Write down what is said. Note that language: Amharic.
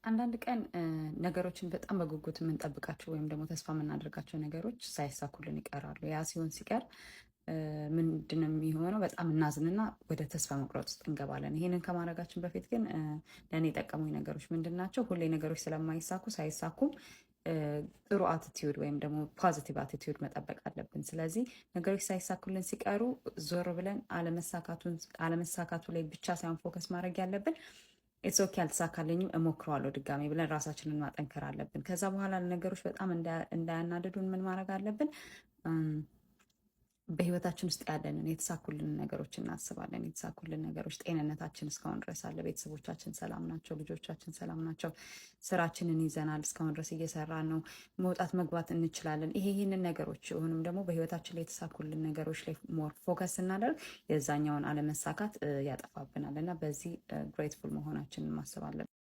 አንዳንድ ቀን ነገሮችን በጣም በጉጉት የምንጠብቃቸው ወይም ደግሞ ተስፋ የምናደርጋቸው ነገሮች ሳይሳኩልን ይቀራሉ። ያ ሲሆን ሲቀር ምንድነው የሚሆነው? በጣም እናዝንና ወደ ተስፋ መቁረጥ ውስጥ እንገባለን። ይሄንን ከማድረጋችን በፊት ግን ለእኔ የጠቀሙኝ ነገሮች ምንድን ናቸው? ሁሌ ነገሮች ስለማይሳኩ ሳይሳኩም ጥሩ አቲቲዩድ ወይም ደግሞ ፖዚቲቭ አቲቲዩድ መጠበቅ አለብን። ስለዚህ ነገሮች ሳይሳኩልን ሲቀሩ ዞር ብለን አለመሳካቱ ላይ ብቻ ሳይሆን ፎከስ ማድረግ ያለብን ኢትስ ኦኬ አልተሳካልኝም እሞክረዋለሁ ድጋሜ ብለን ራሳችንን ማጠንከር አለብን። ከዛ በኋላ ነገሮች በጣም እንዳያናድዱን ምን ማድረግ አለብን? በህይወታችን ውስጥ ያለንን የተሳኩልን ነገሮች እናስባለን። የተሳኩልን ነገሮች ጤንነታችን እስካሁን ድረስ አለ፣ ቤተሰቦቻችን ሰላም ናቸው፣ ልጆቻችን ሰላም ናቸው፣ ስራችንን ይዘናል፣ እስካሁን ድረስ እየሰራን ነው፣ መውጣት መግባት እንችላለን። ይህንን ነገሮች ሆንም ደግሞ በህይወታችን ላይ የተሳኩልን ነገሮች ላይ ሞር ፎከስ ስናደርግ የዛኛውን አለመሳካት ያጠፋብናል እና በዚህ ግሬትፉል መሆናችንን ማሰብ አለብን።